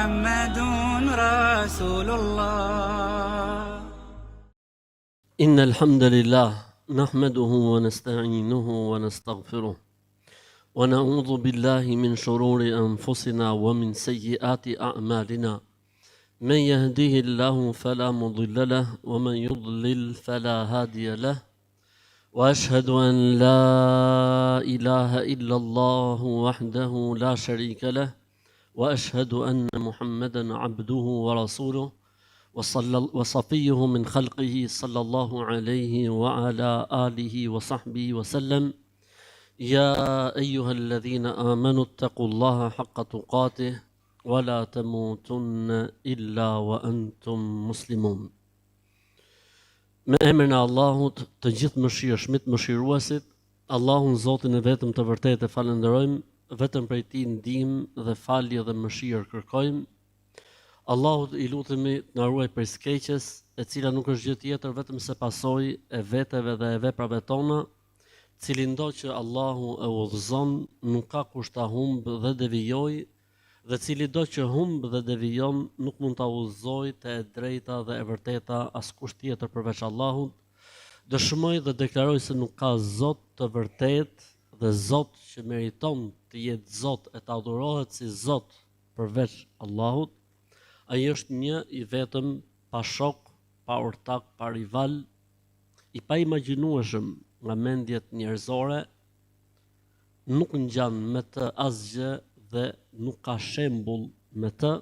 محمد رسول الله. إن الحمد لله نحمده ونستعينه ونستغفره ونعوذ بالله من شرور أنفسنا ومن سيئات أعمالنا. من يهده الله فلا مضل له ومن يضلل فلا هادي له، وأشهد أن لا إله إلا الله وحده لا شريك له، وأشهد أن محمدا عبده ورسوله وصفيه من خلقه صلى الله عليه وعلى آله وصحبه وسلم. يا أيها الذين آمنوا اتقوا الله حق تقاته ولا تموتن إلا وأنتم مسلمون. Me emrin e Allahut, të gjithë mëshirshmit, mëshiruesit, Allahun Zotin e vetëm të vërtetë e falenderojmë, vetëm prej Tij ndihmë dhe falje dhe mëshirë kërkojmë. Allahut i lutemi të na ruaj prej skeqjes, e cila nuk është gjë tjetër vetëm se pasojë e veteve dhe e veprave tona, cili ndo që Allahu e udhëzon, nuk ka kusht ta humb dhe devijojë, dhe cili do që humb dhe devijon nuk mund ta udhëzojë te e drejta dhe e vërteta askush tjetër përveç Allahut. Dëshmoj dhe deklaroj se nuk ka Zot të vërtet dhe Zot që meriton të jetë Zot e të adhurohet si Zot përveç Allahut. Ai është një i vetëm, pa shok, pa ortak, pa rival, i pa imagjinueshëm nga mendjet njerëzore, nuk ngjan me të asgjë dhe nuk ka shembull me të.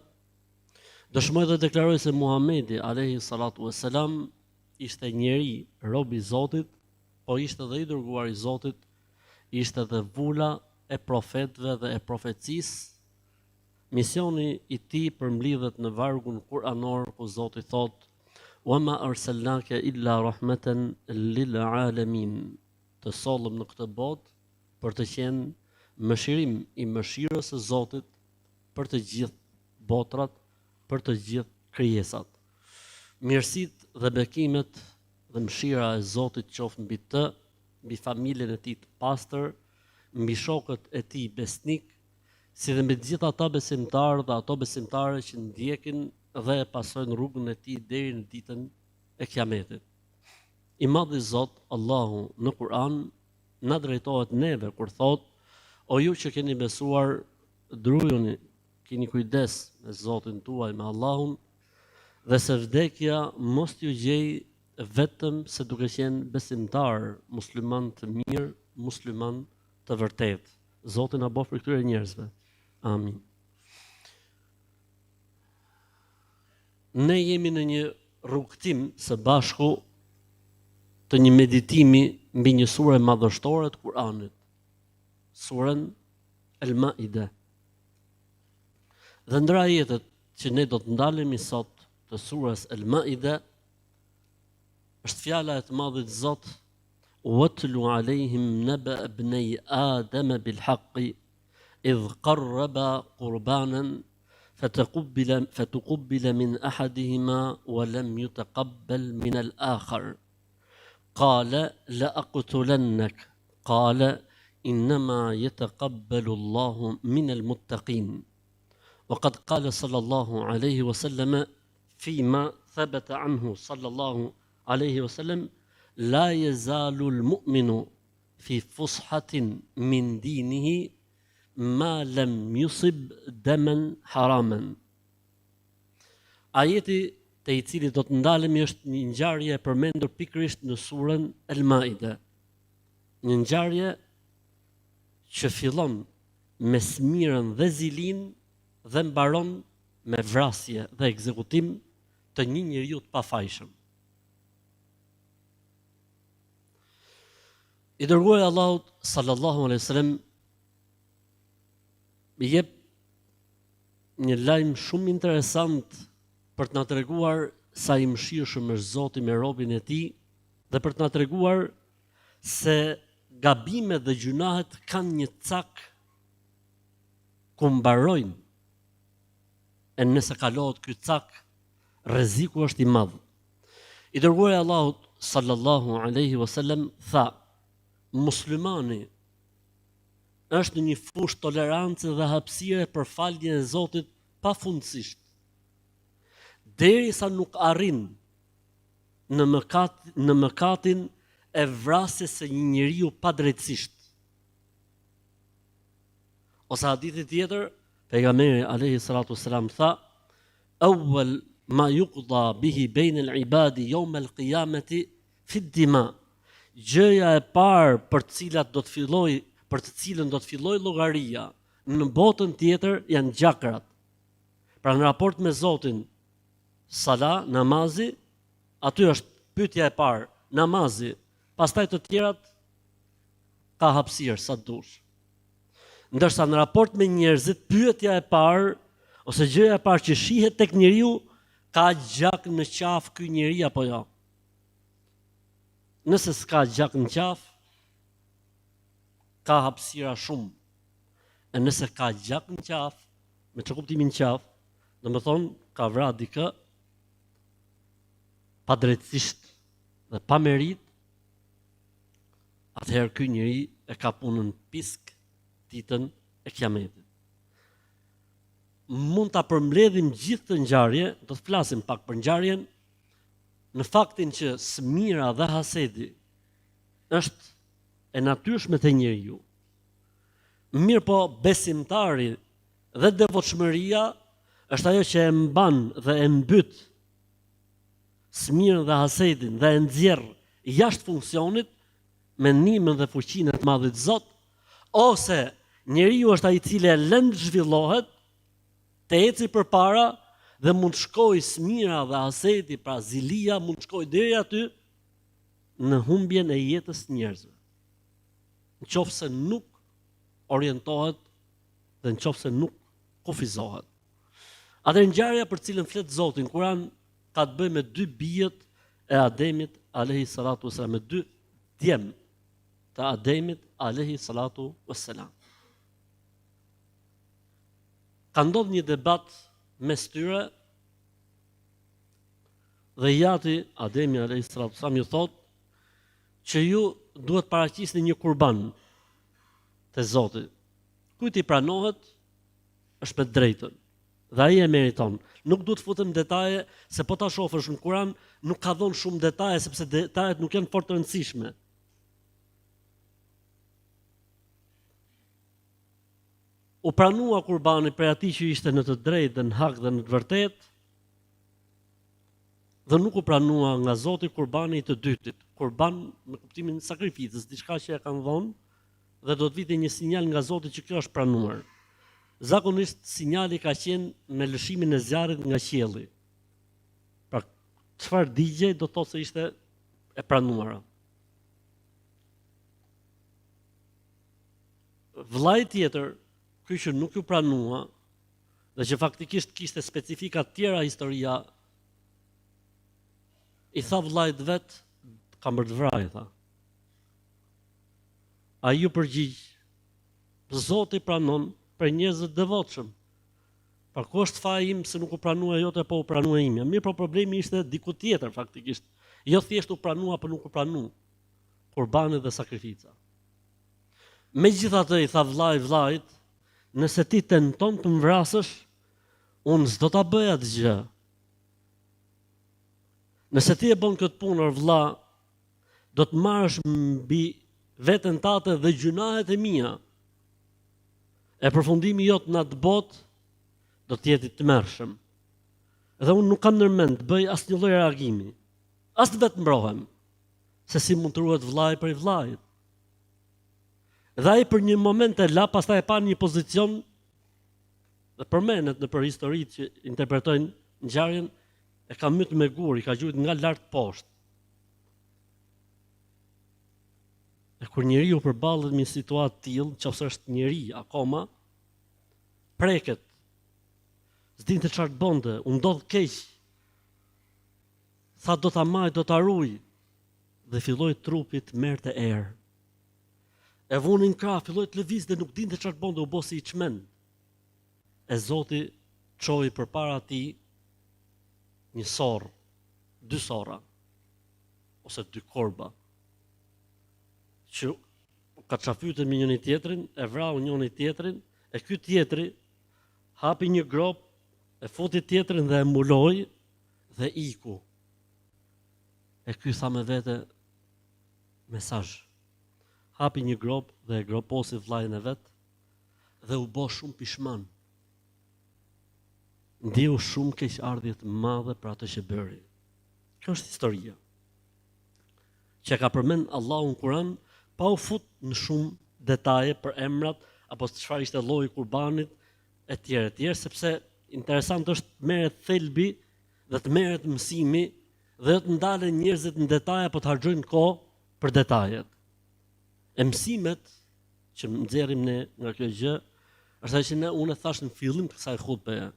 Dëshmoj dhe deklaroj se Muhamedi alayhi salatu wassalam ishte njeri, rob i Zotit, po ishte dhe i dërguar i Zotit, ishte dhe vula e profetëve dhe e profecisë. Misioni i tij përmbledhet në vargun kuranor ku Zoti thotë: "Wa ma arsalnaka illa rahmatan lil alamin." Të sollëm në këtë botë për të qenë mëshirim i mëshirës së Zotit për të gjithë botrat, për të gjithë krijesat. Mirësitë dhe bekimet dhe mëshira e Zotit qoftë mbi të, mbi familjen e tij të pastër, mbi shokët e tij besnik, si dhe mbi të gjithë ata besimtarë dhe ato besimtare që ndjekin dhe e pasojnë rrugën e tij deri në ditën e Kiametit. I madhi Zot, Allahu, në Kur'an na drejtohet neve kur thotë: "O ju që keni besuar, drujuni, keni kujdes me Zotin tuaj, me Allahun, dhe se vdekja mos t'ju gjej vetëm se duke qenë besimtar, musliman të mirë, musliman të vërtet." Zoti na bëf për këtyre njerëzve. Amin. Ne jemi në një rrugtim së bashku të një meditimi mbi një sure madhështore të Kur'anit, surën El-Maide. Dhe ndër ajetet që ne do të ndalemi sot të surës El-Maide është fjala e të Madhit Zot: "Watlu alejhim naba ibnay Adam bil haqqi idh qarraba qurbanan فتقبل من أحدهما ولم يتقبل من الآخر قال لأقتلنك قال إنما يتقبل الله من المتقين." وقد قال صلى الله عليه وسلم فيما ثبت عنه صلى الله عليه وسلم: "لا يزال المؤمن في فسحة من دينه ما لم يصب دما حراما." Ajeti te i cili do të ndalemi është një ngjarje e përmendur pikërisht në surën El-Maide. Një ngjarje që fillon me smirën dhe zilin dhe mbaron me vrasje dhe ekzekutim të një njeriu të pafajshëm. I dërguari i Allahut sallallahu alaihi wasallam i jep një lajm shumë interesant për të na treguar sa i mëshirshëm është Zoti me robën e tij dhe për të na treguar se gabimet dhe gjunahet kanë një cak ku mbarojnë. E nëse kalohet ky cak, rreziku është i madh. I dërguari i Allahut sallallahu alaihi wasallam tha: "Muslimani është në një fushë tolerancë dhe hapësire për faljen e Zotit pafundësisht, derisa nuk arrin në mëkatin e vrasjes së një njeriu padrejtësisht. Ose hadithi tjetër, pejgamberi alayhi salatu wassalam tha: "Awwal ma yuqda bihi bayna al-ibadi yawm al-qiyamati fi ad-dima." Gjëja e parë për të cilën do të fillojë llogaria në botën tjetër janë gjakrat. Pra në raport me Zotin, sala, namazi, aty është pyetja e parë, namazi, pastaj të tjerat ka hapësirë sa dush. Ndërsa në raport me njerëzit, pyetja e parë ose gjëja e parë që shihet tek njeriu, ka gjak në qafë ky njeri apo jo. Nëse s'ka gjak në qafë, ka hapësira shumë. E nëse ka gjak në qafë, me që kuptimin qafë, do më thonë ka vra dikë pa drejtësisht dhe pa merit, atëherë ky njeri e ka punën pisk ditën e kiametit. Mund ta përmbledhim gjithë të ngjarje, do të flasim pak për ngjarjen, në faktin që smira dhe hasedi është e natyrshme te njeriu. Mirë po besimtari dhe devotshmëria është ajo që e mban dhe e mbyt smirën dhe hasedin dhe e nxjerr jashtë funksionit me ndihmën dhe fuqinë e të Madhit Zot, ose njeriu është ai i cili e lën të zhvillohet, të eci përpara dhe mund të shkojë smira dhe hasedi, pra zilia mund të shkojë deri aty në humbjen e jetës njerëzve. Nëse nuk orientohet dhe nëse nuk kufizohet. Atëherë ngjarja për cilën flet Zoti në Kur'an ka të bëjë me dy bijët e Ademit alayhi salatu wassalam, me dy djem të Ademit alayhi salatu wassalam. Ka ndodhur një debat mes tyre dhe jati Ademi alayhi salatu wassalam ju thot që ju duhet paraqisni një kurban te Zoti. Kujt i pranohet është me drejtën dhe ai e meriton. Nuk duhet të futem në detaje, se po ta shohësh në Kur'an nuk ka dhënë shumë detaje sepse detajet nuk janë fort të rëndësishme. U pranua kurbani për atij që ishte në të drejtë dhe në hak dhe në të vërtetë, dhe nuk u pranua nga Zoti kurbani i të dytit. Kurban me kuptimin e sakrificës, diçka që e kanë dhënë dhe do të vite një sinjal nga Zoti që kjo është pranuar. Zakonisht sinjali ka qenë me lëshimin e zjarrit nga qielli. Pra çfarë digjej do thotë se ishte e pranuara. Vllai tjetër, ky që nuk ju pranua dhe që faktikisht kishte specifika të tjera historia, i tha vllait vet, kam bërë të vraj, tha. Ai ju përgjigj, Zoti pranon për njerëzit devotshëm. Pra ku është faji im se nuk u pranua jote, po u pranua imja. Mirë, po problemi ishte diku tjetër faktikisht. Jo thjesht u pranua, po nuk u pranu. Kurbani dhe sakrifica. Megjithatë i tha vllait, nëse ti tenton të më vrasësh, unë s'do ta bëj atë gjë. Nëse ti e bën këtë punë, vlla, do të marrësh mbi veten tate dhe gjunahet e mia. E përfundimi jot në atë botë do të jetë i tmerrshëm. Dhe unë nuk kam ndërmend të bëj asnjë lloj reagimi. As të vetë mbrohem, se si mund të ruhet vllai për vllait. Dhe ai për një moment e la, pastaj e pa një pozicion dhe përmenet në për historitë që interpretojnë ngjarjen, e ka myt me gur, i ka gjujt nga lart poshtë. E kur njeriu përballet me një situatë tillë, nëse është njeri akoma, preket, s'dinte çfarë të bënte, u ndodh keq. Tha do ta maj, do ta ruaj, dhe filloi trupi të merrte erë. E vunin krah, filloi të lëvizte, nuk dinte çfarë të bënte, u bosi i çmend. E Zoti çoi përpara tij një sorr, dy sorra ose dy korba, që ka çafytën me njëri tjetrin, e vrau njëri tjetrin, e ky tjetri hapi një grop E futi tjetrin dhe e mbuloi dhe iku. E ky tha me vete, mesazh. Hapi një grop dhe e groposi vllajën e vet dhe u bë shumë pishman. Ndiu shumë keqardhje të madhe për atë që bëri. Kjo është historia që ka përmend Allahu në Kur'an, pa u fut në shumë detaje për emrat apo çfarë ishte lloji i kurbanit etj, sepse interesant është të merret thelbi dhe të merret mësimi dhe të ndalen njerëzit në detaje apo të harxojnë kohë për detajet. E mësimet që nxjerrim ne nga kjo gjë është ajo që unë thash në fillim të kësaj hutbeje.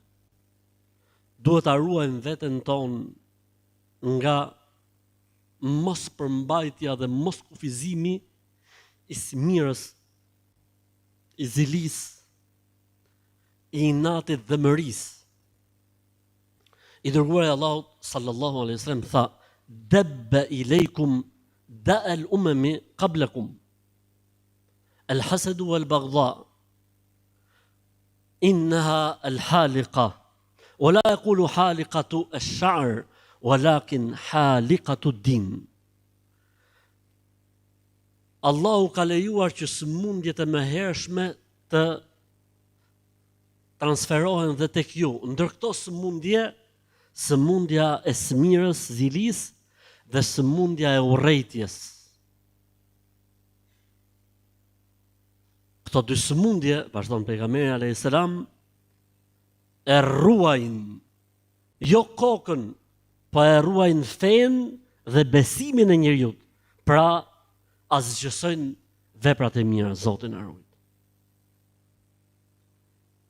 Duhet ta ruajmë veten tonë nga mos përmbajtja dhe mos kufizimi i smirës, i zilis, i inatit dhe mëris. I dërguari Allahut sallallahu alaihi wasallam tha: "Dabba ilaykum da'a al-umami qablakum al-hasad wal-baghdha innaha al-haliqa wa la yaqulu haliqatu ash-sha'r walakin haliqatu ad-din." Allahu ka lejuar që sëmundjet e mëhershme të transferohen dhe tek ju. Ndër këto sëmundje, sëmundja e smirës, zilis dhe sëmundja e urrejtjes. Këto dy sëmundje, vazhdon pejgamberi alayhis salam, e ruajnë jo kokën, po e ruajnë fenë dhe besimin e njeriu. Pra asgjësojnë veprat e mira, Zoti na ruaj.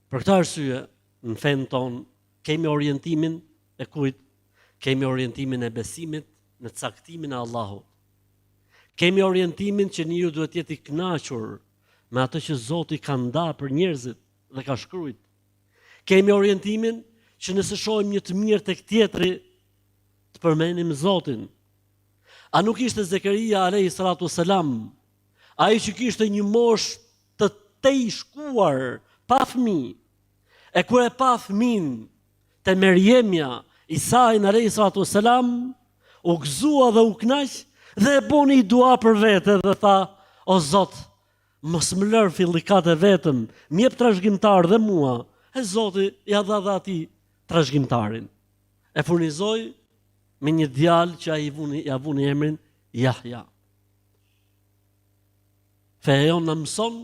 Për këtë arsye, në fenë tonë kemi orientimin e kujt? Kemi orientimin e besimit në caktimin e Allahut. Kemi orientimin që njeriu duhet të jetë i kënaqur me atë që Zoti ka ndarë për njerëzit dhe ka shkruar. Kemi orientimin që nëse shohim një të mirë tek tjetri, të përmendim Zotin. A nuk ishte Zekaria alayhi salatu wassalam, ai që kishte një moshë të tejshkuar, pa fëmijë, e kur e pa fëmin te Merjemja, Isajin alayhi salatu wassalam, u gëzua dhe u knaq dhe e boni dua për vete dhe tha: "O Zot, mos më lër fillikat e vetëm, më jep trashëgimtar dhe mua." E Zoti ja dha dhe atij trashëgimtarin. E furnizoi me një djalë që ai ja vuni emrin Yahya. Feja jonë na mëson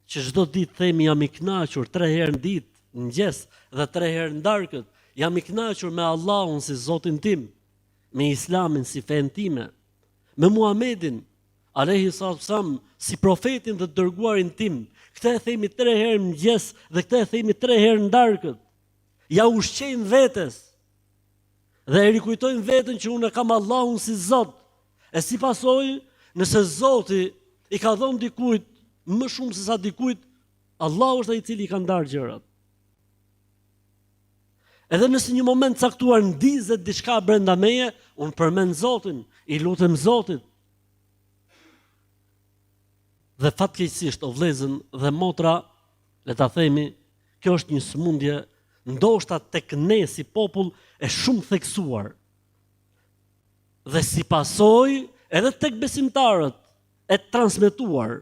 që çdo ditë themi jam i kënaqur 3 herë në ditë, në mëngjes dhe 3 herë në darkët, jam i kënaqur me Allahun si Zotin tim, me Islamin si fen time, me Muhamedin alayhi sallam si profetin dhe dërguarin tim. Këtë e themi 3 herë në mëngjes dhe këtë e themi 3 herë në darkët. Ja ushqejmë vetes dhe e rikujtojmë veten që unë kam Allahun si Zot. E si pasojë, nëse Zoti i ka dhënë dikujt më shumë se sa dikujt, Allahu është ai i cili i ka ndarë gjërat. Edhe nëse një moment caktuar ndizet diçka brenda meje, unë përmend Zotin, i lutem Zotit. Dhe fatkeqësisht o vëllezën dhe motra, le ta themi, kjo është një sëmundje ndoshta tek ne si popull e shumë theksuar. Dhe si pasojë edhe tek besimtarët e transmetuar.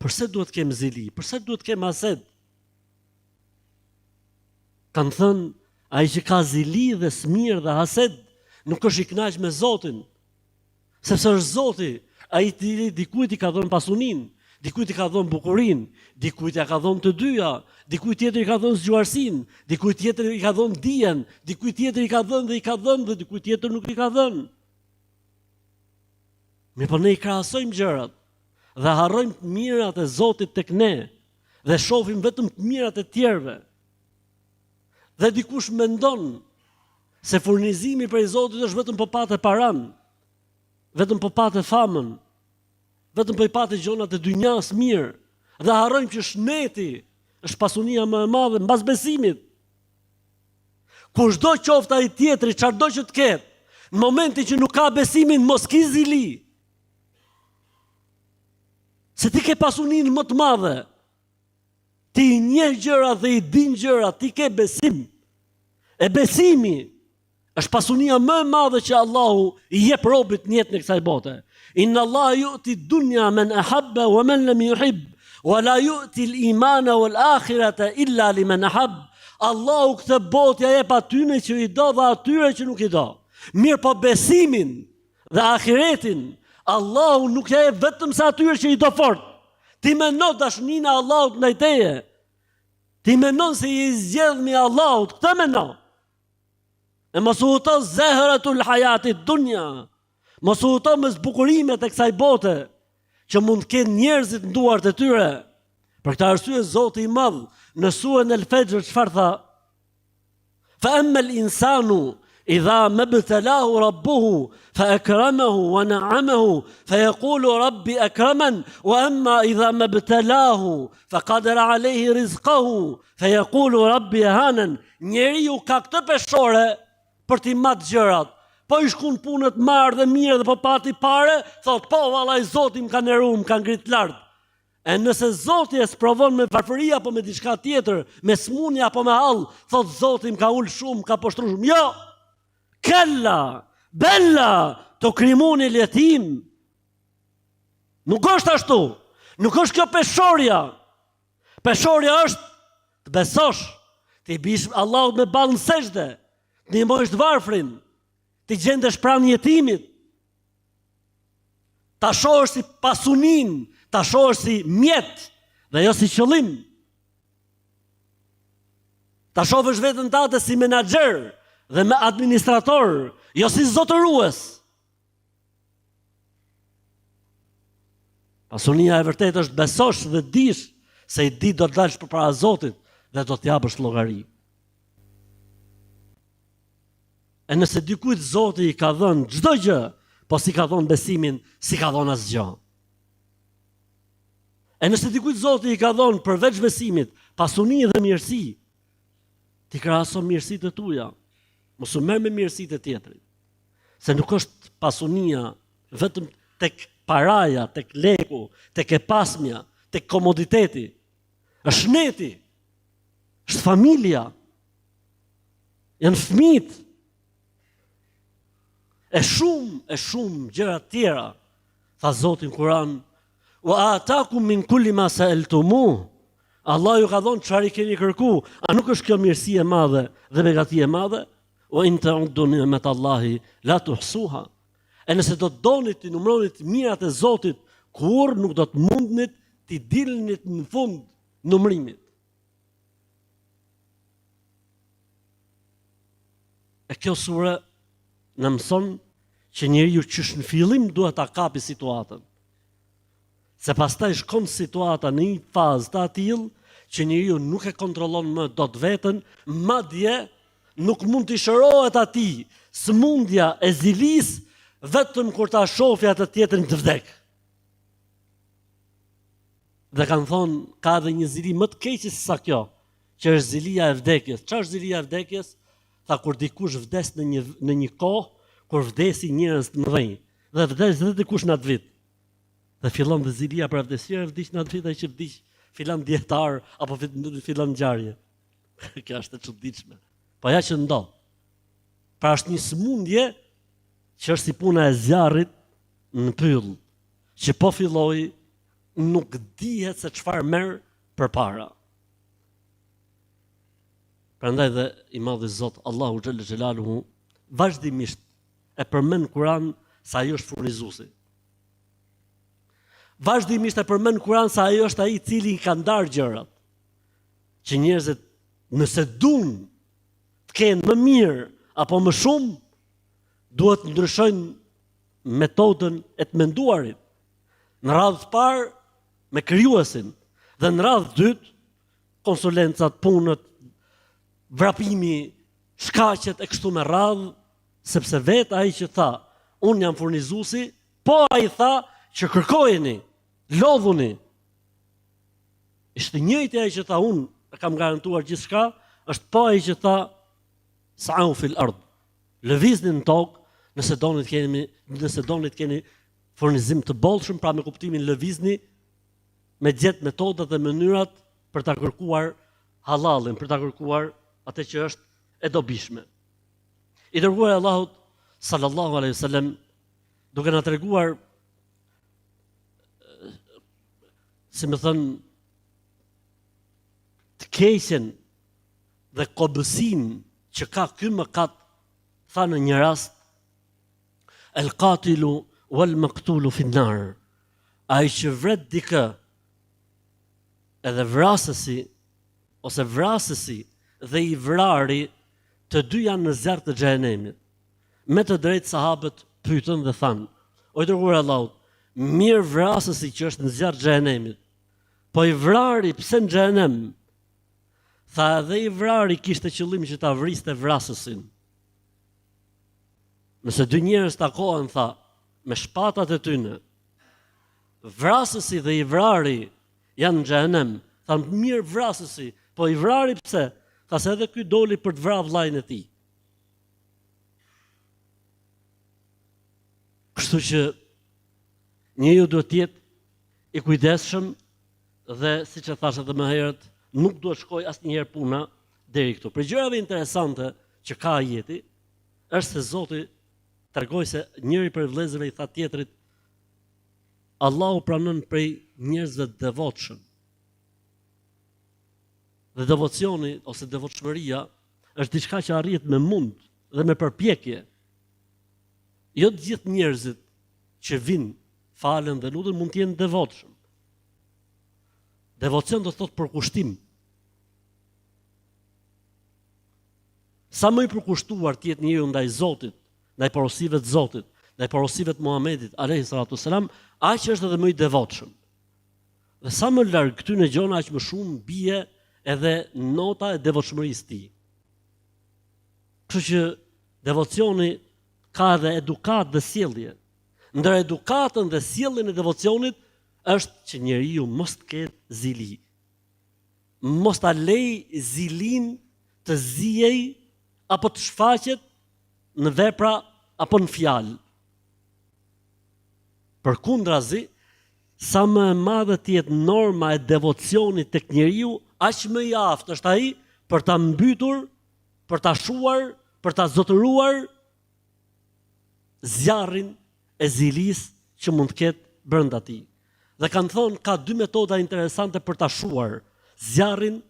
Përse duhet kem zili? Përse duhet kem hased? Kanë thënë, ai që ka zili dhe smir dhe hased nuk është i kënaq me Zotin. Sepse është Zoti, ai i cili dikujt i ka dhënë pasuninë, dikujt i ka dhënë bukurinë, dikujt ja ka dhënë të dyja, dikujt tjetër i ka dhënë zgjuarsinë, dikujt tjetër i ka dhënë dijen, dikujt tjetër i ka dhënë dhe dikujt tjetër nuk i ka dhënë. Mirë, po ne i krahasojmë gjërat dhe harrojmë të mirat e Zotit tek ne dhe shohim vetëm të mirat e tjerëve. Dhe dikush mendon se furnizimi prej Zotit është vetëm po patë paran, vetëm po patë famën, vetëm po i patë gjonat e dynjas mirë, dhe harrojmë që shneti është pasunia më e madhe mbas besimit. Kushdo qoftë ai tjetri, çfarëdo që të ketë, në momentin që nuk ka besimin, mos ki zili. Se ti ke pasuninë më të madhe. Ti njeh gjëra dhe i din gjëra, ti ke besim. E besimi është pasunia më e madhe që Allahu i jep robit në jetën e kësaj bote. Inna Allah yu'ti dunya man ahabba wa man lam yuhib, wa la yu'ti al-imana wal akhirata illa liman ahab. Allahu këtë botë ja jep atyre që i do dhe atyre që nuk i do. Mirë po besimin dhe ahiretin, Allahu nuk ja jep vetëm sa atyre që i do fort. Ti mendon dashninë e Allahut ndaj teje. Ti mendon se i zgjedhmi Allahut, këtë mendon. E mos u huto zehratul hayatit dunya. Mos u huto me zbukurimet e kësaj bote që mund të kenë njerëzit në duart e tyre. Për këtë arsye Zoti i Madh në surën El-Fajr çfarë tha? Fa amma al-insanu idha mabtalahu rabbuhu fa akramahu wa na'amahu fa yaqulu rabbi akraman wa amma idha mabtalahu fa qadara alayhi rizqahu fa yaqulu rabbi ahanan. Njeriu ka këtë peshore për t'i matë gjërat. Po i shkon punët marrë dhe mirë dhe po pati pare, thot po vallai Zoti më ka nderuar, më ka ngrit lart. E nëse Zoti e sprovon me varfëri apo me diçka tjetër, me smundje apo me hall, thot Zoti më ka ul shumë, ka poshtruar shumë. Jo. Kella, bella, to krimuni l-yatim. Nuk është ashtu. Nuk është kjo peshorja. Peshorja është të besosh, të i bish Allahut me ballë në sejdë, të ndihmosh të varfrin, të gjendesh pranë jetimit, ta shohësh si pasunin, ta shohësh si mjet dhe jo si qëllim. Ta shohësh veten tënde si menaxher dhe me administrator, jo si zotërues. Pasunia e vërtetë është besosh dhe dish se i di do të dalësh përpara Zotit dhe do të japësh llogari. E nëse dikujt Zoti i ka dhënë çdo gjë, po si ka dhënë besimin, si ka dhënë asgjë. E nëse dikujt Zoti i ka dhënë përveç besimit, pasuni dhe mirësi, ti krahaso mirësitë e tua. Mos u merr me mirësitë e tjetrit. Se nuk është pasunia vetëm tek paraja, tek leku, tek e pasmja, tek komoditeti. Është neti, është familja, janë fëmijët, e shumë gjëra tjera. Tha Zoti në Kur'an, wa atakum min kulli ma sa'altumuh. Allah ju ka dhënë çfarë i keni kërku. A nuk është kjo mirësi e madhe dhe begati e madhe? Wa in ta'uddu ni'matallahi la tuhsuha. E nëse do të doni të numëronit mirat e Zotit, kur nuk do të mundnit të dilnit në fund numërimit. E kjo sure në mëson që njeriu qysh në fillim duhet ta kapi situatën. Se pastaj shkon situata në një fazë të atill që njeriu nuk e kontrollon më dot veten, madje nuk mund të shërohet atij sëmundja e zilis vetëm kur ta shohë atë tjetrin të vdek. Dhe kanë thonë, ka edhe një zili më të keqe se sa kjo, që është zilia e vdekjes. Çfarë është zilia e vdekjes? Tha kur dikush vdes në një kohë kur vdesi njerëz të mëdhenj, dhe vdes dhe dikush në atë vit. Dhe fillon dhe zilia për vdesje, vdiq në atë vit ai që vdiq filan dietar apo filan ngjarje. Kjo është e çuditshme. Po ja që ndodh. Pra është një sëmundje që është si puna e zjarrit në pyll, që po filloi nuk dihet se çfarë merr përpara. Prandaj dhe i madhi Zot Allahu xhalla xhelaluhu vazhdimisht e përmend Kur'an sa ai është furnizuesi. Vazhdimisht e përmend Kur'an sa ai është ai i cili i ka ndarë gjërat. Që njerëzit nëse duan të kenë më mirë apo më shumë, duhet të ndryshojnë metodën e të menduarit. Në radhë të parë me krijuesin dhe në radhë të dytë konsulencat, punët, vrapimi, shkaqet e kështu me radhë, sepse vetë ai që tha, unë jam furnizuesi, po ai tha që kërkojeni, lodhuni. Ishte njëjti ai që tha unë kam garantuar gjithçka, është po ai që tha sa'u fil ard. Lëvizni në tokë, nëse doni të keni furnizim të bollshëm, pra me kuptimin lëvizni me gjetë metodat dhe mënyrat për ta kërkuar halallin, për ta kërkuar atë që është e dobishme. I dërguar Allahut sallallahu alaihi wasallam duke na treguar, si më thënë, të keqen dhe kobësin që ka ky mëkat, tha në një rast, el qatilu wal maktulu fi nar. Ai që vret dikë, edhe vrasësi ose vrasësi dhe i vrari, të dy janë në zjarr të xhenemit. Me të drejtë sahabët pyetën dhe thanë: O i dërguar i Allahut, mirë vrasësi që është në zjarr të xhenemit, po i vrari pse në xhenem? Tha edhe i vrari kishte qëllim që ta vriste vrasësin. Nëse dy njerëz takohen, tha, me shpatat e tyre, vrasësi dhe i vrari janë në xhenem, tha mirë vrasësi, po i vrari pse? Tha se edhe ky doli për të vrarë vllajën e tij. Kështu që njeriu duhet të jetë i kujdesshëm dhe siç e thash edhe më herët, nuk duhet shkoj asnjëherë puna deri këtu. Për gjërave interesante që ka ajeti, është se Zoti tregoi se njëri prej vëllezërve i tha tjetrit: Allahu pranon prej njerëzve të devotshëm. Dhe devocioni ose devotshmëria është diçka që arrihet me mund dhe me përpjekje. Jo të gjithë njerëzit që vinë, falen dhe lutën mund të jenë devotshëm. Devocion do të thotë përkushtim. Sa më i përkushtuar të jetë njeriu ndaj Zotit, ndaj porosive të Zotit, ndaj porosive të Muhamedit alayhi salatu selam, aq është edhe më i devotshëm. Dhe sa më larg këtyre gjona, aq më shumë bie edhe nota e devotshmërisë tij. Kështu që devocioni ka edhe edukat dhe sjellje. Ndër edukatën dhe sjelljen e devocionit është që njeriu mos të ketë zili. Mos ta lej zilin të zijej apo të shfaqet në vepra apo në fjalë. Përkundrazi, sa më e madhe të jetë norma e devocionit tek njeriu, aq më i aftë është ai për ta mbytur, për ta shuar, për ta zotëruar zjarrin e zilis që mund të ketë brenda tij. Dhe kanë thonë ka dy metoda interesante për ta shuar zjarrin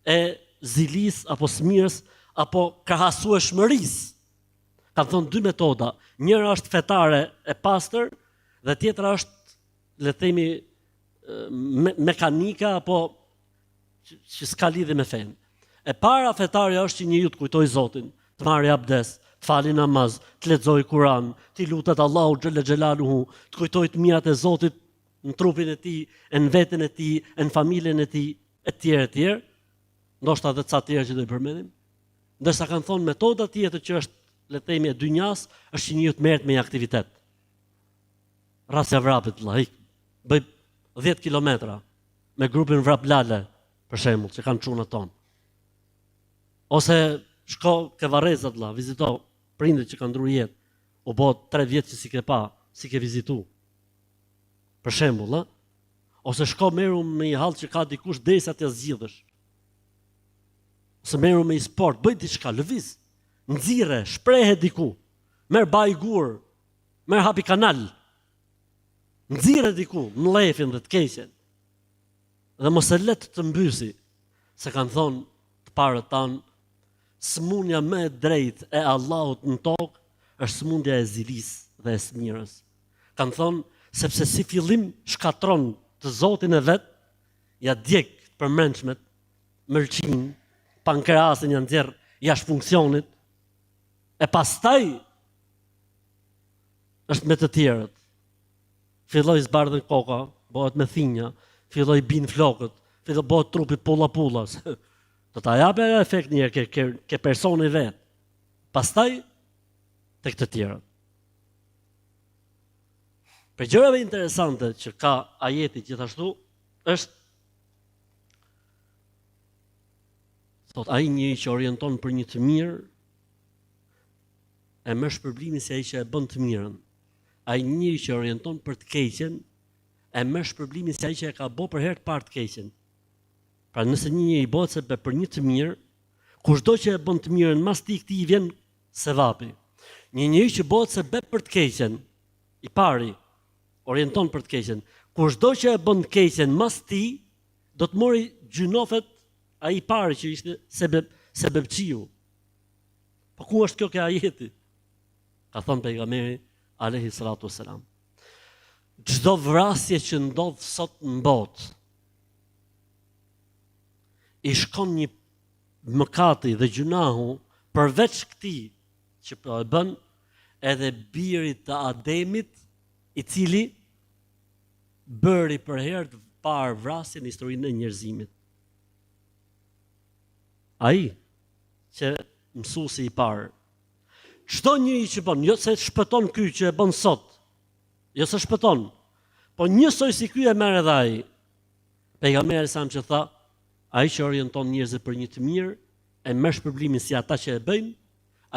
e zilis apo smirës apo krahasueshmërisë. Kanë thonë dy metoda. Njëra është fetare e pastër dhe tjetra është, le të themi, mekanika apo që s'ka lidhje me fen. E para fetare është që njeriu të kujtojë Zotin, të marrë abdes, të fali namaz, të lexojë Kur'an, të lutet Allahu xhalla xhelaluhu, të kujtojë të mirat e Zotit në trupin e tij, në veten e tij, në familjen e tij, etj. Ndoshta edhe ca të tjera që do i përmendim. Ndërsa kanë thonë metoda tjetër që është, le të themi, e dynjas, është që njeriu të merret me një aktivitet. Rasja vrapit, vëllai, bëj 10 kilometra me grupin Vrap Lale, për shembull, që kanë çunat tonë. Ose shko ke Varrezat, vëlla, vizito prindërit që kanë ndruar jetë. U bë 3 vjet që si ke pa, si ke vizitu. Për shembull, ose shko merru me një hall që ka dikush derisa t'ia zgjidhësh. Ose merru me sport, bëj diçka, lëviz, nxirre, shprehe diku. Merr baj gur, merr hapi kanal. Nxirre diku, në lefin dhe të keqen. Dhe mos e let të mbysi, se kanë thonë të parët tanë, sëmundja më e drejtë e Allahut në tokë është sëmundja e zilis dhe e smirës. Kanë thonë, sepse si fillim shkatron të Zotin e vet, ja djeg të përmendshmet, mërqin, pankreasin janë nxjerr jashtë funksionit, e pastaj është me të tjerët. Filloi zbardhen koka, bëhet me thinja, filloi bin flokët, filloi bëhet trupi pulla. Do ta japë ajo efekt një ke personi vet. Pastaj tek të tjerët. Për gjërave interesante që ka ajeti gjithashtu është thot ai njëri që orienton për një të mirë e merr shpërblimin si ai që e bën të mirën. Ai njëri që orienton për të keqen e merr shpërblimin si ai që e ka bërë për herë të parë të keqen. Pra nëse një njeri bëhet sebeb për një të mirë, kushdo që e bën të mirën mas ti këtij i vjen sevapi. Një njeri që bëhet sebeb për të keqen, i pari orienton për të keqen. Kushdo që e bën të keqen mas ti, do të mori gjynofet ai i pari që ishte sebebçiu. Po ku është kjo ke ajeti? Ka thënë pejgamberi alayhi salatu wassalam. Çdo vrasje që ndodh sot në botë i shkon një mëkati dhe gjunahu përveç këtij që po e bën edhe birit të Ademit, i cili bëri për herë të parë vrasjen në historinë e njerëzimit. Ai që mësuesi i parë. Çdo njeri që bën, jo se shpëton ky që e bën sot, jo se shpëton, po njësoj si ky e merr edhe ai. Pejgamberi sa që tha, ai që orienton njerëzit për një të mirë, e merr shpërblimin si ata që e bëjnë,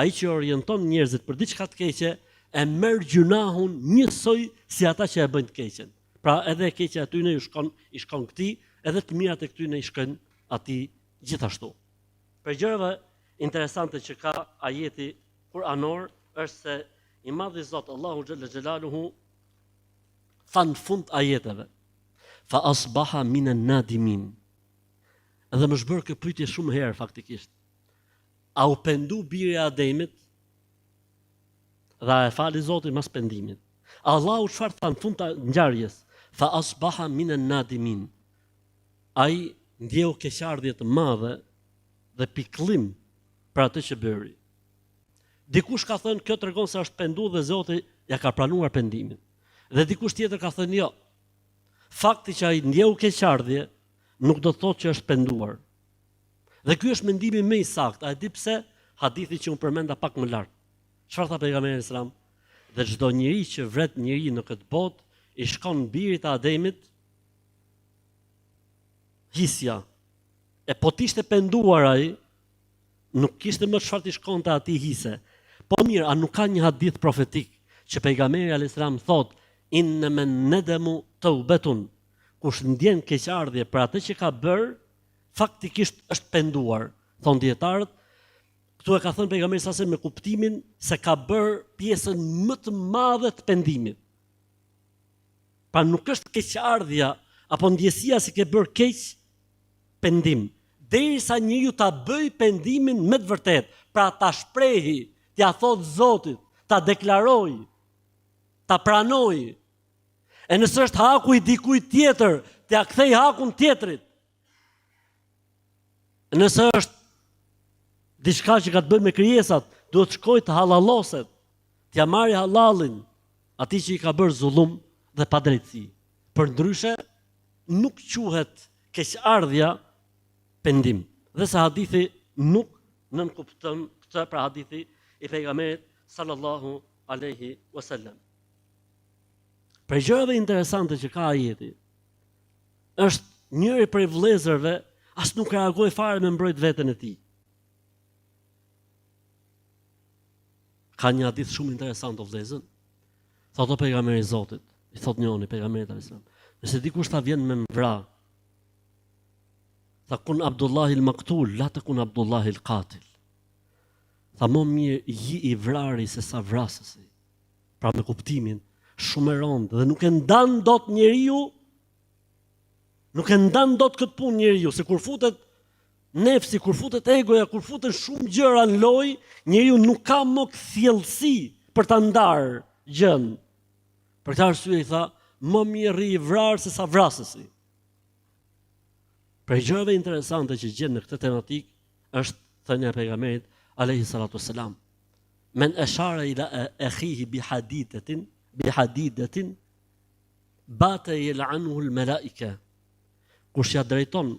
ai që orienton njerëzit për diçka të keqe, e merr gjunahun njësoj si ata që e bëjnë të keqen. Pra edhe e keqja aty i shkon këtij, edhe të mirat e këtyre i shkojnë atij gjithashtu. Për gjërave interesante që ka ajeti kuranor është se i madhi Zot Allahu xhalla xhelaluhu tha në fund ajeteve: fa asbaha minan nadimin. Edhe më zbër kjo pyetje shumë herë faktikisht. A u pendu biri i Ademit dhe e fali Zotin mas pendimit? Allahu çfarë tha në fund të ngjarjes? Fa asbaha minan nadimin. Ai ndjeu keqardhje të madhe dhe pikëllim për atë që bëri. Dikush ka thënë kjo tregon se është pendu dhe Zoti ja ka pranuar pendimin. Dhe dikush tjetër ka thënë jo. Fakti që ai ndjeu keqardhje nuk do të thotë që është penduar. Dhe ky është mendimi më i saktë. A e di pse? Hadithi që unë përmenda pak më lart. Çfarë tha pejgamberi sallallahu alajhi wasallam? Dhe çdo njeri që vret njeri në këtë botë i shkon birit të Ademit hisja. E po t'ishte penduar ai, nuk kishte më çfarë t'i shkonte atij hise. Po mirë, a nuk ka një hadith profetik që pejgamberi alayhis salam thotë inna nadamu tawbatun, kush ndjen keqardhje për atë që ka bërë, faktikisht është penduar. Thon dietarët, këtu e ka thënë pejgamberi sa me kuptimin se ka bërë pjesën më të madhe të pendimit. Pra nuk është keqardhja apo ndjesia se ke bërë keq pendim. Derisa njeriu ta bëj pendimin me të vërtetë, pra ta shprehi, t'ia thotë Zotit, ta deklaroj, ta pranoj. E nëse është haku i dikujt tjetër, t'ia kthej hakun tjetrit. Nëse është diçka që ka të bëjë me krijesat, duhet shkoj të halaloset, t'ia marrë halallin atij që i ka bërë zullum dhe padrejtësi. Përndryshe nuk quhet keqardhja pendim. Dhe se hadithi nuk nënkupton këtë, pra hadithi i pejgamberit sallallahu alaihi wasallam. Për gjërave interesante që ka ajeti, është njëri prej vëllezërve as nuk reagoi fare me mbrojt veten e tij. Ka një hadith shumë interesant o vëllezër. Thotë pejgamberi i Zotit, i thotë njëri pejgamberit alayhis salam, nëse dikush ta vjen me mvra, tha kun Abdullahi al-Maktul, la të kun Abdullahi al-Qatil. Tha më mirë ji i vrari se sa vrasësi. Pra me kuptimin shumë e rëndë dhe nuk e ndan dot njeriu, nuk e ndan dot këtë punë njeriu, se kur futet nefsi, kur futet egoja, kur futen shumë gjëra në lojë, njeriu nuk ka më thellësi për ta ndarë gjën. Për këtë arsye i tha, më mirë i vrarë se sa vrasësi. Për gjërave interesante që gjen në këtë tematik është thënia e pejgamberit alayhi salatu wassalam. Men ashara ila akhihi bihadidatin bata yal'anuhu al-malaika. Kush ja drejton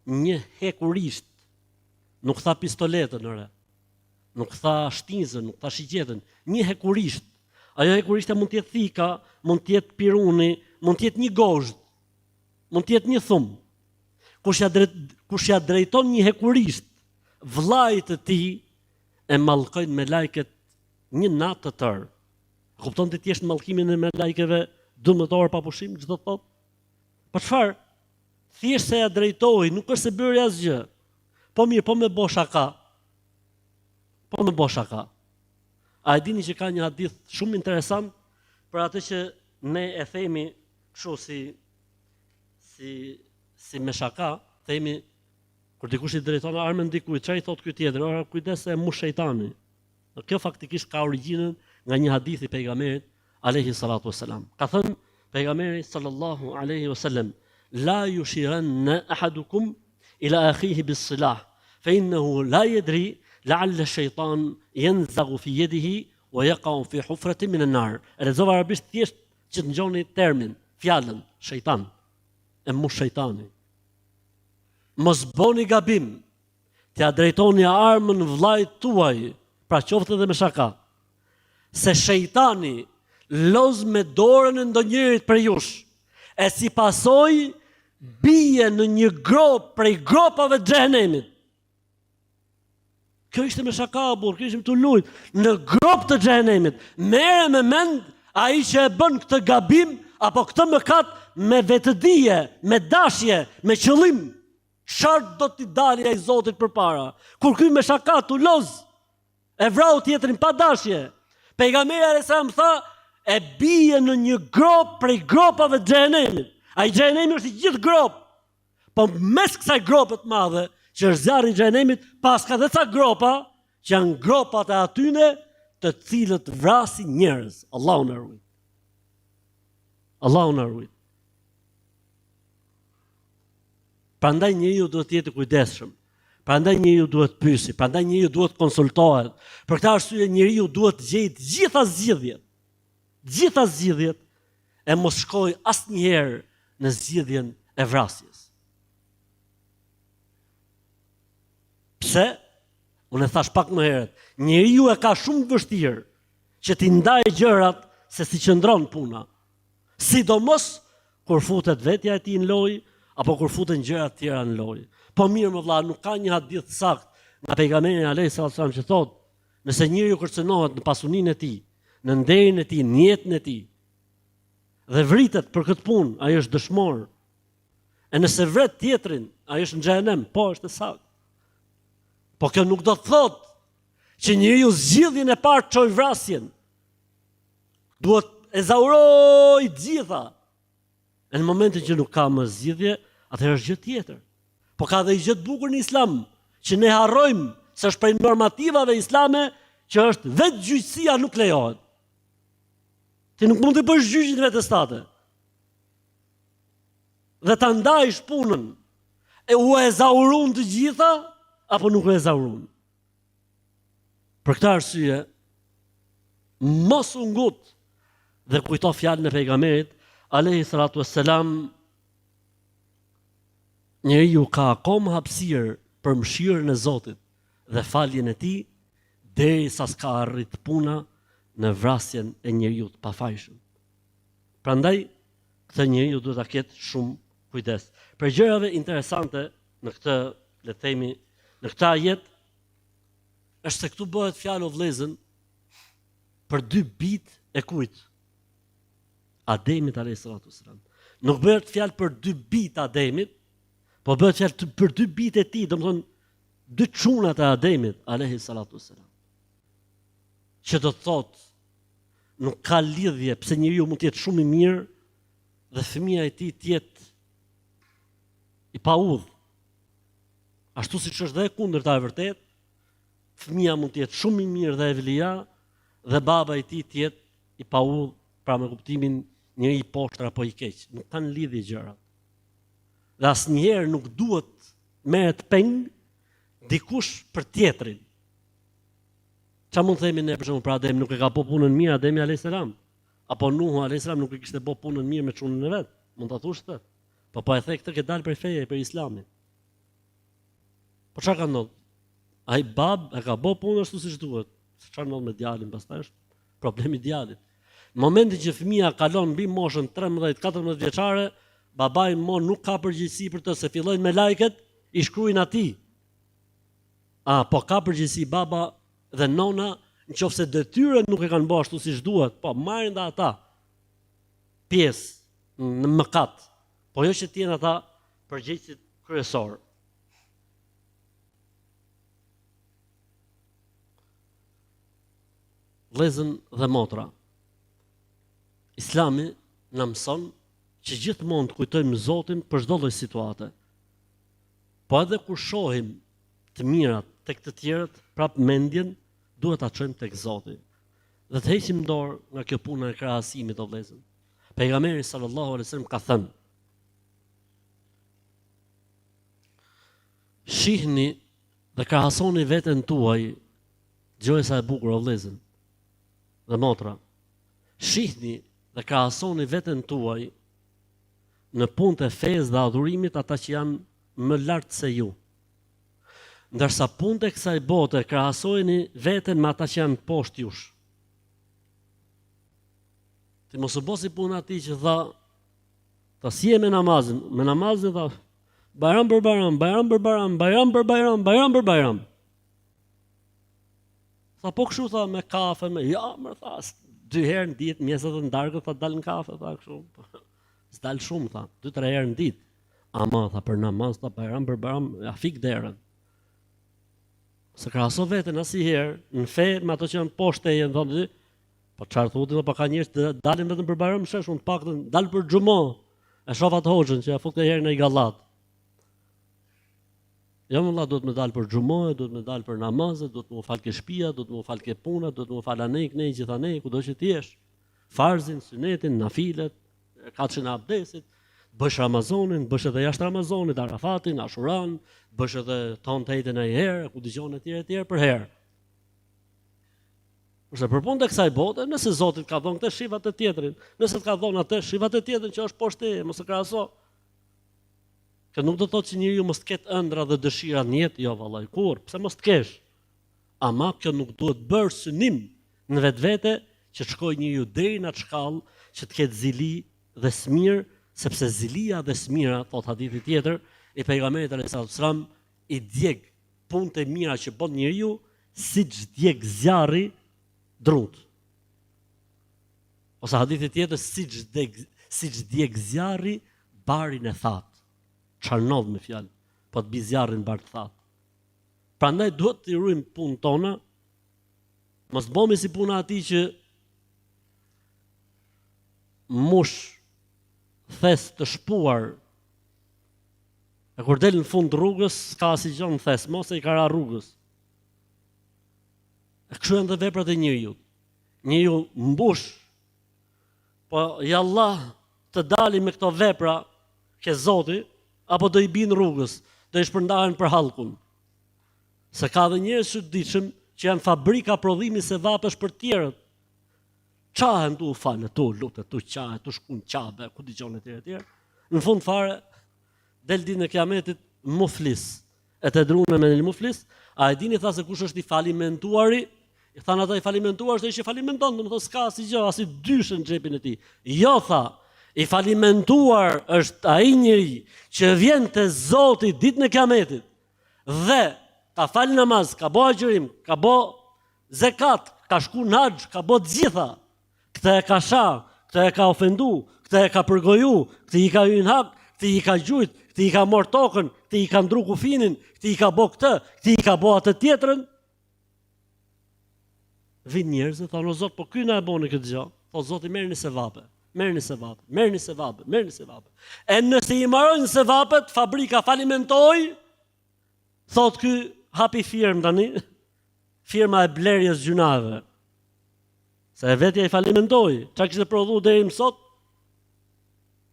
një hekurisht, nuk tha pistoletën ore, nuk tha shtinzën, nuk tha shigjetën, një hekurisht. Ajo hekurishte mund të jetë thika, mund të jetë piruni, mund të jetë një gozhd, mund të jetë një thum. Kush ja drejton një hekurisht vllajt të tij, e mallkojnë me lajket një natë të tërë. Kupton ti thjesht mallkimin e me lajkeve 12 orë pa pushim, çdo thot? Po çfarë? thjesht se ja drejtoi, nuk është se bëri asgjë. Po mirë, po me bo shaka. A e dini që ka një hadith shumë interesant për atë që ne e themi kështu si me shaka, themi kur dikush I drejton armën dikujt, çfarë I thot ky tjetër? Ora kujdes se mush shejtani. Kjo faktikisht ka origjinën nga një hadith I pejgamberit alayhi salatu wassalam. Ka thënë pejgamberi sallallahu alaihi wasallam: "La yushiranna ahadukum ila akhihi bis-silah, fa innahu la yadri la'alla ash-shaytan yanzaghu fi yadihi wa yaqa'u fi hufratin min an-nar." Lexova arabisht thjesht që të ngjoni termin, fjalën shejtan. E mush shejtani. Mos boni gabim, t'ja drejtoni armën vllajt tuaj, pra qoftë edhe me shaka, se shejtani loz me dorën e ndonjërit për jush, e si pasoj bie në një grop prej gropave të xhenemit. Kjo ishte me shaka, burr, kjo ishte të lujt, në grop të xhenemit. Merre me mend ai që e bën këtë gabim apo këtë mëkat me vetëdije, me dashje, me qëllim. Çfarë do t'i dalë ai Zotit përpara? Kur ky me shaka tu loz, e vrau tjetrin pa dashje. Pejgamberi alayhisalam tha, e bie në një grop prej gropave të xhenemit. Ai xhenemi është I gjithë grop. Po mes kësaj grope të madhe, që është zjarri I xhenemit, pas ka dhe ca gropa, që janë gropat e atyne të cilët vrasin njerëz. Allahu na ruaj. Allahu na ruaj. Prandaj njeriu duhet të jetë I kujdesshëm. Prandaj njeriu duhet të pyesi, prandaj njeriu duhet të konsultohet. Për këtë arsye njeriu duhet të gjejë gjitha zgjidhjet e mos shkoj asnjëherë në zgjidhjen e vrasjes. Pse? Unë e thash pak më herët, njeriu e ka shumë vështirë që t'i ndajë gjërat se si qëndron puna. Sidomos kur futet vetja e tij në lojë apo kur futen gjëra të tjera në lojë. Po mirë më vëlla, nuk ka një hadith sakt nga pejgamberi alayhi sallam që thotë, nëse njeriu kërcënohet në pasuninë e tij, në nderin e tij, në jetën e tij, dhe vritet për këtë punë, ai është dëshmor. E nëse vret tjetrin, ai është në xhenem, po është e saktë. Po kjo nuk do të thotë që njeriu zgjidhjen e parë çoj vrasjen. Duhet ezauroj të gjitha. E në momentin që nuk ka më zgjidhje, atëherë është gjë tjetër. Po ka dhe I gjë të bukur në Islam, që ne harrojmë se është prej normativave islame që është vetë gjyqësia nuk lejohet. Ti nuk mund të bësh gjyqin vetestate. Dhe ta ndajsh punën, e u ezaurun të gjitha apo nuk u ezaurun. Për këtë arsye, mos u ngut dhe kujto fjalën e pejgamberit alayhi salatu wassalam, njeriu ka akoma hapësirë për mëshirën e Zotit dhe faljen e tij derisa s'ka arrit puna në vrasjen e njeriu të pafajshëm. Prandaj këtë njeriu duhet ta ketë shumë kujdes. Për gjërave interesante në këtë, le të themi, në këtë ajet është se këtu bëhet fjalë o vëllezën për dy bijtë e kujt? Ademit alayhi salatu wassalam. Nuk bëhet fjalë për dy bijtë Ademit, po bëhet fjalë për dy bijtë e tij, domethënë dy çunat e Ademit alayhi salatu wassalam. Që do të thotë nuk ka lidhje pse njeriu mund të jetë shumë I mirë dhe fëmia e tij të jetë I paudh. Ashtu siç është dhe e kundërta e vërtet, fëmia mund të jetë shumë I mirë dhe e vlija dhe baba I tij të jetë I paudh, pra me kuptimin njëri I poshtër apo I keq. Nuk kanë lidhje gjërat. Dhe asnjëherë nuk duhet merret peng dikush për tjetrin. Qa mund themi ne për shembull për Adem, nuk e ka po punën mirë Ademi alayhis salam, apo Nuhu alayhis salam nuk e kishte po punën mirë me çunën e vet. Mund ta thosh këtë. Po e the këtë që dal për feje, për Islamin. Po çfarë ka ndodhur? Ai bab e ka po punën ashtu siç duhet. Çfarë ndodh me djalin pastaj është problemi I djalit. Në momentin që fëmia kalon mbi moshën 13-14 vjeçare, babai nuk ka përgjegjësi për të, se fillojnë me lajket I shkruajnë atij. Po ka përgjegjësi baba dhe nona, nëse detyrën nuk e kanë bërë ashtu siç duhet, po marrin dhe ata pjesë në mëkat. Po jo që t'jenë ata përgjegjësit kryesor. Vëllezër dhe motra, Islami na mëson që gjithmonë të kujtojmë Zotin për çdo lloj situate. Po edhe kur shohim të mirat tek të tjerët, prap mendjen duhet ta çojmë tek Zoti. Dhe të heqim dorë nga kjo puna e krahasimit, o vëllezër. Pejgamberi sallallahu alaihi wasallam ka thënë: shihni dhe krahasoni veten tuaj, dëgjoj sa e bukur, o vëllezër dhe motra. Shihni dhe krahasoni veten tuaj në punët e fesë dhe adhurimit ata që janë më lart se ju. Ndërsa punët e kësaj bote krahasojeni veten me ata që janë poshtë jush. Ti mos u bosi puna atij që tha si e me namazin tha bajram për bajram, bajram për bajram, bajram për bajram, bajram për bajram. Tha po kështu tha me kafe, më tha 2 herë në ditë, mjesat e ndarkët tha dal në kafe, tha kështu. S'dal shumë tha, 2-3 herë në ditë. Ama tha për namaz tha bajram për bajram, ja fik derën. Se krahaso veten asnjëherë në fe me ato që janë poshtë teje, thonë ti, po çfarë thotë, po ka njerëz që dalin vetëm për bajram, shesh unë paktën dal për xhumo. E shofa të hoxhën që ja fut një herë në gallat. Jo më duhet me dalë për xhumoje, duhet me dalë për namazet, duhet me u fal ke shtëpia, duhet me u fal ke puna, duhet me u fal anej gjithanej, kudo që ti jesh. Farzin, sunetin, nafilet, katëshin e abdesit, bësh Ramazonin, bësh edhe jashtë Ramazonit, Arafatin, Ashuran, bësh edhe ton të ejtën e herë, ku dëgjon e tjerë për herë. Nëse për punë të kësaj bote, nëse Zoti ka dhënë këtë shivat e tjetrin, nëse të ka dhënë atë shivat e tjetrin që është poshtë teje, mos e krahaso. Që nuk do të thotë që njeriu mos të ketë ëndra dhe dëshira në jetë, jo vallai, kur, pse mos të kesh? Ama kjo nuk duhet bërë synim në vetvete që të shkojë njeriu deri në atë shkallë që të ketë zili dhe smir, sepse zilia dhe smira, thot hadithi tjetër, i pejgamberit alayhis salam, i djeg punët e mira që bën njeriu, siç djeg zjarri drut. Ose hadithi tjetër, siç djeg zjarri barin e thatë. Çarnodh me fjalë, po të bi zjarrin bar të thatë. Prandaj duhet të ruajmë punën tona, mos bëhemi si puna atij që mush thes të shpuar, e kur del në fund rrugës, s'ka asnjë gjë në thes, mos e i ka ra rrugës. E kështu janë dhe veprat e njeriu. Njeriu mbush, po ja Allah të dali me këto vepra ke Zoti, apo do i bin rrugës, do i shpërndahen për hallkun. Se ka dhe njerëz çuditshëm që janë fabrika prodhimi se vapesh për tjerët. Qahen tu falë, tu lutet, tu qahe, tu shkun qabe, ku dëgjon e tjerë. Në fund fare, del ditën e kiametit muflis. E të drunë me një muflis, a e dini tha se kush është i falimentuari? I thanë ata i falimentuar, se ishte falimenton, do më thos s'ka si gjë, as i dyshën në xhepin e tij. Jo tha, i falimentuar është ai njeri që vjen te Zoti ditën e kiametit dhe ka fal namaz, ka bë agjërim, ka bë zekat, ka shku në haxh, ka bë të gjitha. Këtë e ka shah, këtë e ka ofendu, këtë e ka përgoju, këtë i ka hyrë hak, këtë i ka gjujt, këtë i ka marr tokën, këtë i ka ndru kufinin, këtë i ka bë këtë, këtë i ka bë atë tjetrën. Vin njerëz dhe thonë o Zot, po ky na e boni këtë gjë. Po Zoti merrni sevape. Merrni sevape. E nëse i marrojnë sevapet, fabrika falimentoi, thot ky hapi firmë tani, firma e blerjes gjunave. Se vetja i falimentoi, çka kishte prodhuar deri më sot?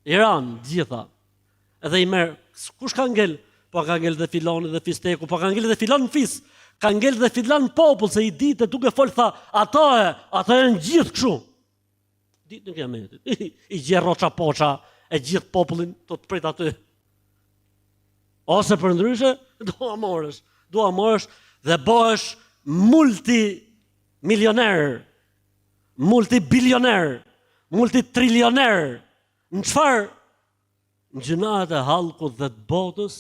Iran, gjitha. Edhe i merr, kush ka ngel? Po ka ngel dhe filoni dhe fisteku, po ka ngel dhe filon në fis, ka ngel dhe filan popull, se i ditë duke fol tha, ato janë gjithë kështu. Ditë në kiametit, i gjerë roqa poqa, e gjithë popullin të prit aty. Ose për ndryshe, dua morësh dhe bëhesh multimilioner, multibilioner, multitrilioner. Në çfarë? Në gjënat e hallkut dhe të botës,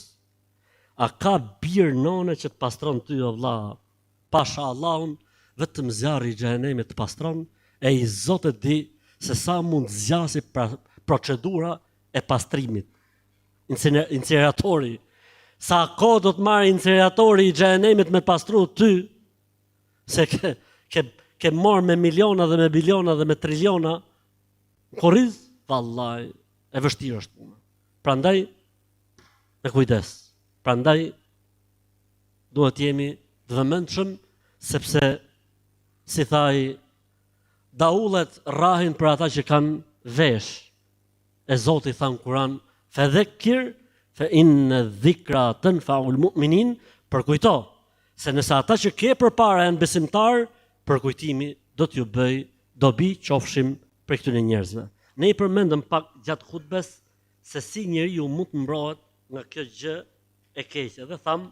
a ka birë none që të pastron ty o vlla? Pasha Allahun, vetëm zjarri i xhenemit të pastron, e i Zotit di se sa mund zgjasi procedura e pastrimit. incineratori. Sa kohë do të marrë incineratori i xhenemit me pastru ty, se ke marrë me miliona dhe me biliona dhe me triliona, korriz, vallaj, e vështirë është puna. Prandaj, me kujdes. Prandaj, duhet jemi vëmendshëm, sepse, si thaj, daullet rrahin për ata që kanë vesh. E Zoti tha në Kur'an, fadhakkir fa inna dhikra tanfa'ul mu'minin, përkujto, se nëse ata që ke përpara janë besimtar, përkujtimi do t'ju bëj dobi qofshim për këtyre njerëzve. Ne i përmendëm pak gjatë hutbes se si njeriu mund të mbrohet nga kjo gjë e keqe. Dhe tham,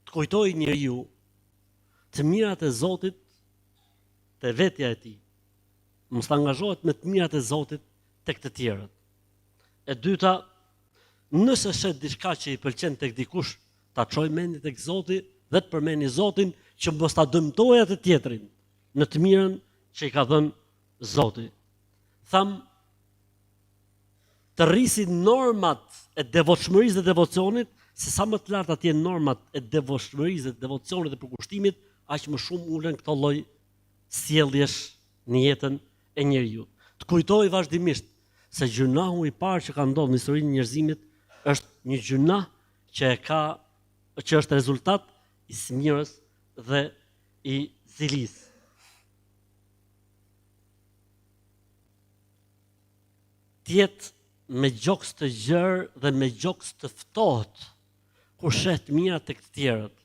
të kujtoj njeriu të mirat e Zotit te vetja e tij. Mos të angazhohet me të mirat e Zotit tek të tjerët. E dyta, nëse shet diçka që i pëlqen tek dikush, ta çoj mendin tek Zoti dhe të përmeni Zotin që mos ta dëmtojë atë tjetrin në të mirën që i ka dhënë Zoti. Tham, të rrisi normat e devotshmërisë dhe devocionit, se sa më të larta të jenë normat e devotshmërisë dhe devocionit dhe përkushtimit, aq më shumë ulen këto lloj sjelljesh në jetën e njeriu. Të kujtoj vazhdimisht se gjunahu i parë që ka ndodhur në historinë e njerëzimit është një gjunah që është rezultat i smirës dhe i zilisë. Tjetë me gjoks të gjerë dhe me gjoks të ftohtë, kur shet mira tek të tjerët.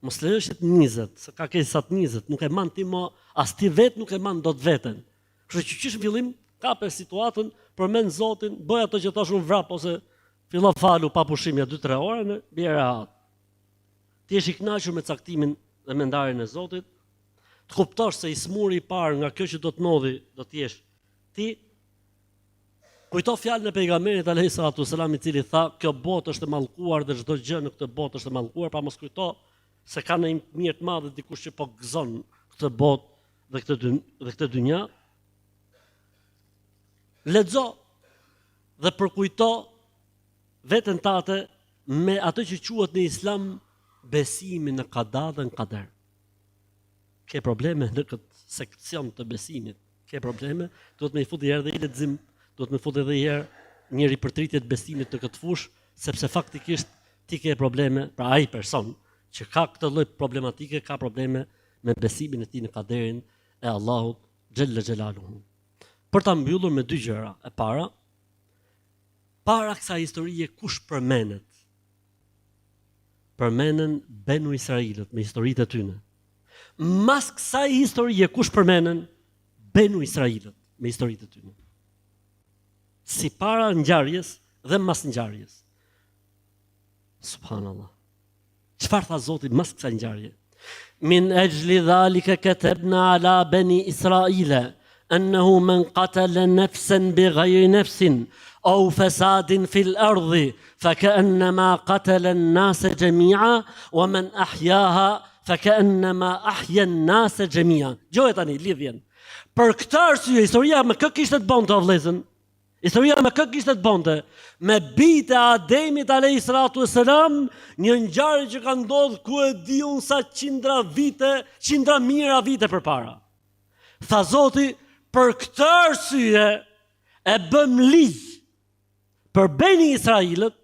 Mos lejosh të nizet, se ka kesa të nizet, nuk e man ti më, as ti vetë nuk e man dot veten. Kështu që qysh në fillim, kape situatën, përmend Zotin, bëj ato që thash unë vrap, ose fillo falu pa pushim ja 2-3 orë në bie rehat. Ti je i kënaqur me caktimin dhe me ndarjen e Zotit, të kuptosh se i smuri i parë nga kjo që do të ndodhi, do të jesh ti. Kujto fjalën e pejgamberit alayhis salatu wasalam, i cili tha, kjo botë është e mallkuar dhe çdo gjë në këtë botë është e mallkuar, pa mos kujto se ka në mirë të madhe dikush që po gëzon këtë botë dhe këtë dynja. Lexo dhe përkujto veten tate me atë që quhet në Islam besimi në qada dhe në qader. Ke probleme në këtë sekcion të besimit, ke probleme, duhet me i futi herë dhe i lexim, duhet me futi edhe herë një ripërtritje të besimit në këtë fushë, sepse faktikisht ti ke probleme, pra ai person që ka këtë lloj problematike ka probleme me besimin e tij në qaderin e Allahut xhella xhelaluhu. Për ta mbyllur me 2 gjëra. E para kësaj historie kush përmenet? Përmenen Benu Israilët me historitë e tyre. Mas kësaj historie kush përmenen? Benu Israilët me historitë e tyre. Si para ngjarjes dhe mas ngjarjes. Subhanallah. Çfarë tha Zoti mas kësaj ngjarje? Min ajli dhalika katabna ala bani Israila أنه من قتل نفسا بغير نفس أو فساد في الأرض فكأنما قتل الناس جميعا ومن أحياها فكأنما أحيا الناس جميعا. Gjojë tani lidhjen. Për këtë arsye historia me kë kishte të bënte vëllezën? Historia me kë kishte të bënte? Me bijtë e Ademit alayhis salatu wassalam, një ngjarje që ka ndodhur ku e diun sa qindra mijëra vite përpara. Tha Zoti, për këtë arsye e bëm ligj për Beni Israilët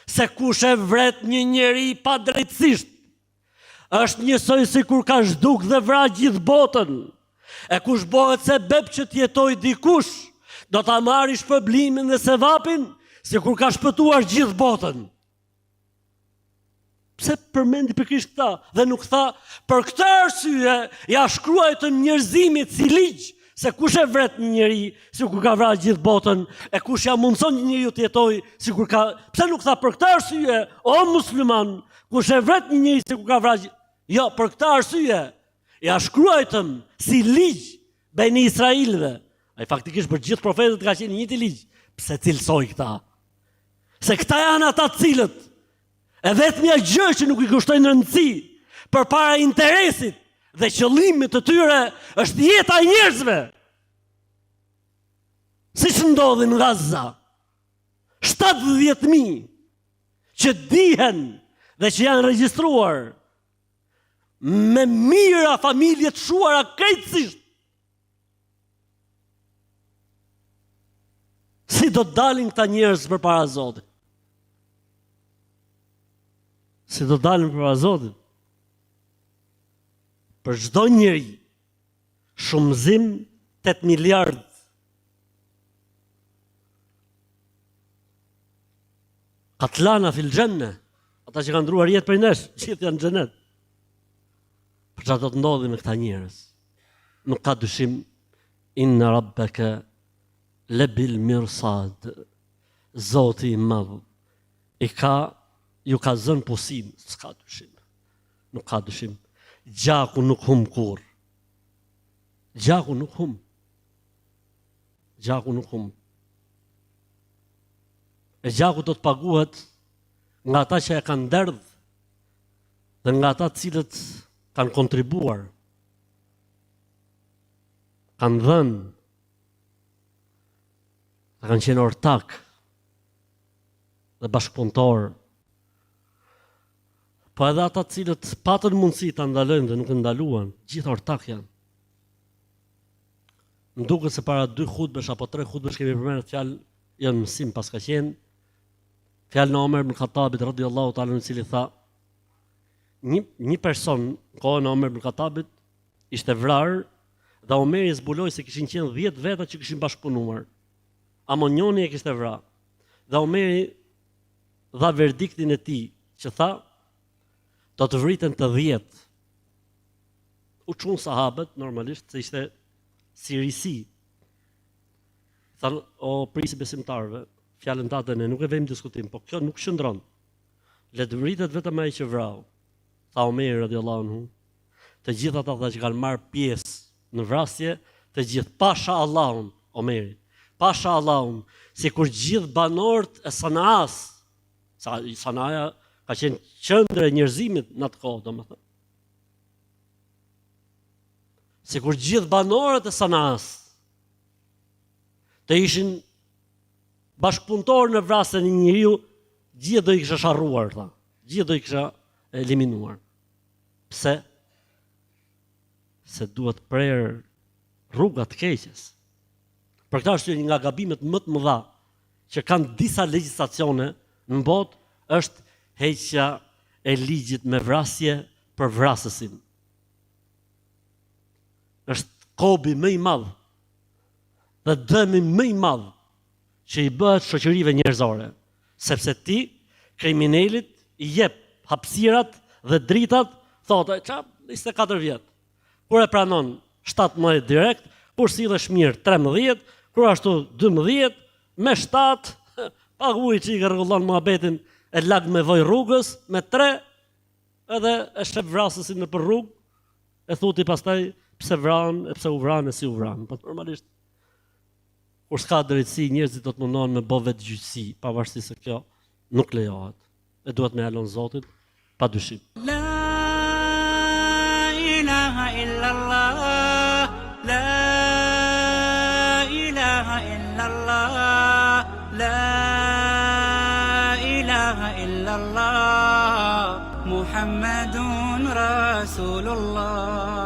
se kush e vret një njeri pa drejtësisht është njësoj si kur ka zhduk dhe vra gjithë botën. E kush bëhet se beb që t'jetoj dikush, do ta marrë shpërblimin dhe sevapin si kur ka shpëtuar gjithë botën. Pse përmendi pikërisht këta dhe nuk tha për këtë arsye ja shkruaj të njerëzimit si ligj se kush e vret një njeri si kur ka vrarë gjithë botën, e kush ja mundson një njeriu të jetojë si kur ka. Pse nuk tha për këtë arsye, o musliman, kush e vret një njeri si kur ka vrarë gjithë. Jo, për këtë arsye ja shkruajtëm si ligj Beni Israilëve. Ai faktikisht për gjithë profetët ka qenë njëjti ligj. Pse cilësoi këta? Se këta janë ata të cilët e vetmja gjë që nuk i kushtojnë rëndësi përpara interesit dhe qëllimit të tyre është jeta e njerëzve. Siç ndodhi në Gaza. 70.000 që dihen dhe që janë regjistruar me mira familje të shuara krejtësisht. Si do të dalin këta njerëz përpara Zotit? Si do të dalin përpara Zotit? Për çdo njeri shumëzim 8 miliard. Katlana fil gjenne, ata që kanë ndruar jetë për nesh, gjithë janë në xhenet. Për çfarë do të ndodhi me këta njerëz? Nuk ka dyshim, inna rabbaka lebil mirsad. Zoti i madh ju ka zënë pusim, s'ka dyshim. Nuk ka dyshim. Gjaku nuk hum kur. Gjaku nuk hum. Gjaku nuk hum. E gjaku do të paguhet nga ata që e kanë derdh dhe nga ata cilët kanë kontribuar, kanë dhënë, kanë qenë ortak dhe bashkëpunëtor. Po edhe ata cilët patën mundësi ta ndalojnë dhe nuk e ndaluan, gjithë ortak janë. Më duket se para 2 hutbesh apo 3 hutbesh kemi përmendur fjalë janë mësim pas ka qenë fjalë në Omer ibn Khattabit radhiyallahu ta'ala, në cili tha një person kohën e Omer ibn Khattabit ishte vrarë dhe Omeri zbuloi se kishin qenë 10 veta që kishin bashkëpunuar. Amo njoni e kishte vrarë. Dhe Omeri dha verdiktin e tij që tha do të vriten të 10. U çun sahabët normalisht se ishte sirisi. Thanë, o prisi besimtarëve, fjalën tatë ne nuk e vëmë diskutim, po kjo nuk shëndron. Le të vritet vetëm ai që vrau. Tha Omeri radhiyallahu anhu, të gjithë ata që kanë marrë pjesë në vrasje, të gjithë pasha Allahun, Omeri. Pasha Allahun, sikur gjithë banorët e Sanaas. Sanaja ka qenë qendër e njerëzimit në atë kohë, domethënë. Sikur gjithë banorët e Sanaas të ishin bashkëpunëtor në vrasjen e një njeriu, gjithë do i kisha sharruar, tha. Gjithë do i kisha eliminuar. Pse? Se duhet prerë rrugat të keqes. Për këtë arsye një nga gabimet më të mëdha që kanë disa legjislacione në botë është heqja e ligjit me vrasje për vrasësin. Është kobi më i madh dhe dëmi më i madh që i bëhet shoqërive njerëzore, sepse ti kriminalit i jep hapësirat dhe dritat, thotë, çap 24 vjet. Kur e pranon 17 direkt, kur sillesh mirë 13, kur ashtu 12, me 7, paguaj që i rregullon muhabetin e lag me voj rrugës, me 3, edhe e shep vrasësin në për rrugë, e thuti pastaj pse vran, e pse u vran, e si u vran. Po normalisht kur s'ka drejtësi, njerëzit do të mundohen me bë vetë gjyqësi, pavarësisht se kjo nuk lejohet. E duhet me halon Zotit, pa dyshim. La ilaha illallah, la ilaha illallah, la ilaha illallah, Muhammadun Rasulullah.